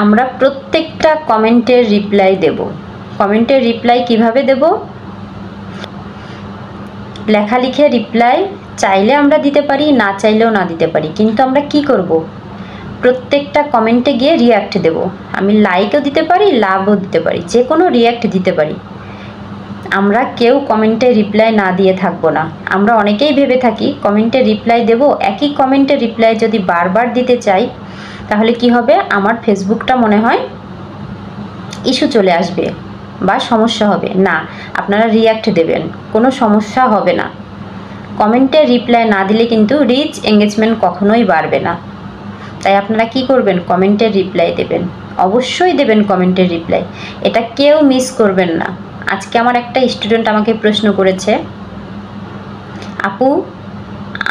আমরা প্রত্যেকটা কমেন্টের রিপ্লাই দেব। কমেন্টের রিপ্লাই কিভাবে দেব? লেখালেখি রিপ্লাই চাইলে আমরা দিতে পারি, না চাইলেও না দিতে পারি, কিন্তু আমরা কি করব? প্রত্যেকটা কমেন্টে গিয়ে রিয়্যাক্ট দেব। আমি লাইকও দিতে পারি, লাভও দিতে পারি, যে কোনো রিয়্যাক্ট দিতে পারি। আমরা কেউ কমেন্টে রিপ্লাই না দিয়ে থাকবো না। আমরা অনেকেই ভেবে থাকি কমেন্টে রিপ্লাই দেব, একই কমেন্টে রিপ্লাই যদি বারবার দিতে চাই তাহলে কি হবে? আমার ফেসবুকটা মনে হয় ইস্যু চলে আসবে বা সমস্যা হবে। না, আপনারা রিয়্যাক্ট দেবেন, কোনো সমস্যা হবে না। কমেন্টে রিপ্লাই না দিলে কিন্তু রিচ এঙ্গেজমেন্ট কখনোই বাড়বে না। তাই আপনারা কি করবেন? কমেন্টের রিপ্লাই দেবেন, অবশ্যই দেবেন কমেন্টের রিপ্লাই। এটা কেউ মিস করবেন না। আজকে আমার একটা স্টুডেন্ট আমাকে প্রশ্ন করেছে, আপু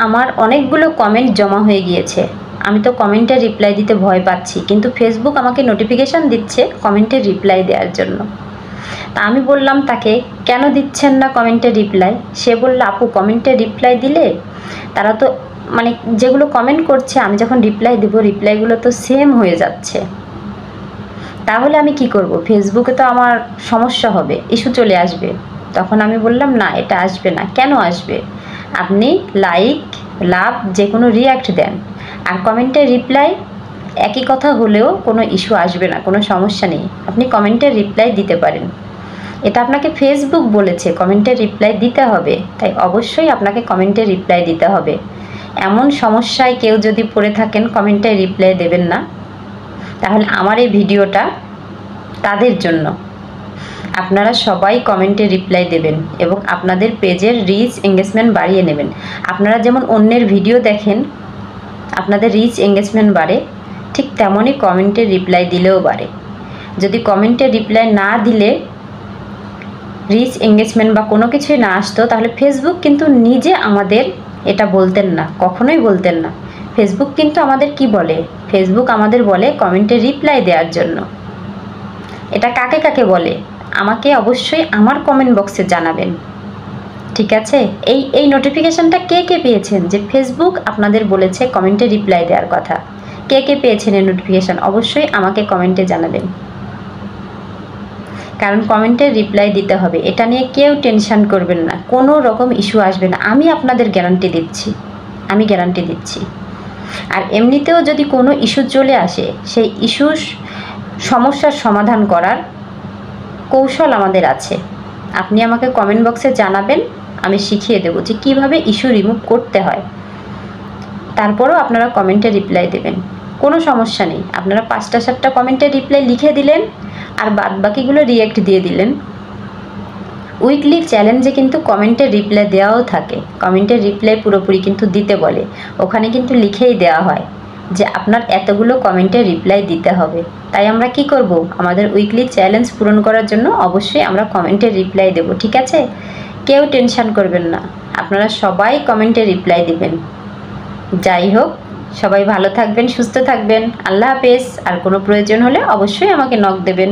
আমার অনেকগুলো কমেন্ট জমা হয়ে গিয়েছে, আমি তো কমেন্টের রিপ্লাই দিতে ভয় পাচ্ছি, কিন্তু ফেসবুক আমাকে নোটিফিকেশান দিচ্ছে কমেন্টের রিপ্লাই দেওয়ার জন্য। তা আমি বললাম তাকে, কেন দিচ্ছেন না কমেন্টের রিপ্লাই? সে বলল, আপু কমেন্টের রিপ্লাই দিলে তারা তো মানে যেগুলো কমেন্ট করছে আমি যখন রিপ্লাই দেব রিপ্লাইগুলো তো সেম হয়ে যাচ্ছে, তাহলে আমি কি করব? ফেসবুকে তো আমার সমস্যা হবে, ইস্যু চলে আসবে। তখন আমি বললাম, না এটা আসবে না। কেন আসবে? আপনি লাইক, লাভ যে কোনো রিয়্যাক্ট দেন, আর কমেন্টের রিপ্লাই একই কথা হলেও কোনো ইস্যু আসবে না, কোনো সমস্যা নেই। আপনি কমেন্টের রিপ্লাই দিতে পারেন। এটা আপনাকে ফেসবুক বলেছে কমেন্টের রিপ্লাই দিতে হবে, তাই অবশ্যই আপনাকে কমেন্টের রিপ্লাই দিতে হবে। এমন সমস্যায় কেউ যদি পড়ে থাকেন কমেন্টে রিপ্লাই দেবেন না, তাহলে আমার এই ভিডিওটা তাদের জন্য। আপনারা সবাই কমেন্টে রিপ্লাই দেবেন এবং আপনাদের পেজের রিচ এঙ্গেজমেন্ট বাড়িয়ে নেবেন। আপনারা যেমন অন্যের ভিডিও দেখেন আপনাদের রিচ এঙ্গেজমেন্ট বাড়ে, ঠিক তেমনই কমেন্টে রিপ্লাই দিলেও বাড়ে। যদি কমেন্টে রিপ্লাই না দিলে রিচ এঙ্গেজমেন্ট বা কোনো কিছুই না আসতো, তাহলে ফেসবুক কিন্তু নিজে আমাদের এটা বলতেন না, কখনোই বলতেন না। ফেসবুক কিন্তু আমাদের কি বলে? ফেসবুক আমাদের বলে কমেন্টে রিপ্লাই দেওয়ার জন্য। এটা কাকে কাকে বলে আমাকে অবশ্যই আমার কমেন্ট বক্সে জানাবেন, ঠিক আছে? এই নোটিফিকেশানটা কে কে পেয়েছেন যে ফেসবুক আপনাদের বলেছে কমেন্টে রিপ্লাই দেওয়ার কথা? কে কে পেয়েছেন এই নোটিফিকেশান? অবশ্যই আমাকে কমেন্টে জানাবেন, কারণ কমেন্টের রিপ্লাই দিতে হবে। এটা নিয়ে কেউ টেনশন করবেন না, কোনো রকম ইস্যু আসবে না, আমি আপনাদের গ্যারান্টি দিচ্ছি, আমি গ্যারান্টি দিচ্ছি। আর এমনিতেও যদি কোনো ইস্যু চলে আসে, সেই ইস্যুর সমস্যার সমাধান করার কৌশল আমাদের আছে। আপনি আমাকে কমেন্ট বক্সে জানাবেন, আমি শিখিয়ে দেবো যে কীভাবে ইস্যু রিমুভ করতে হয়। তারপরও আপনারা কমেন্টে রিপ্লাই দেবেন, কোনো সমস্যা নেই। আপনারা 5টা 7টা কমেন্টে রিপ্লাই লিখে দিলেন আর বাদ বাকিগুলো রিয়্যাক্ট দিয়ে দিলেন। উইকলি চ্যালেঞ্জে কিন্তু কমেন্টের রিপ্লাই দেওয়াও থাকে। কমেন্টের রিপ্লাই পুরোপুরি কিন্তু দিতে বলে, ওখানে কিন্তু লিখেই দেওয়া হয় যে আপনার এতগুলো কমেন্টের রিপ্লাই দিতে হবে। তাই আমরা কি করব? আমাদের উইকলি চ্যালেঞ্জ পূরণ করার জন্য অবশ্যই আমরা কমেন্টের রিপ্লাই দেব, ঠিক আছে? কেউ টেনশন করবেন না, আপনারা সবাই কমেন্টে রিপ্লাই দিবেন। যাই হোক, সবাই ভালো থাকবেন, সুস্থ থাকবেন। আল্লাহ হাফেজ। আর কোনো প্রয়োজন হলে অবশ্যই আমাকে নক দেবেন।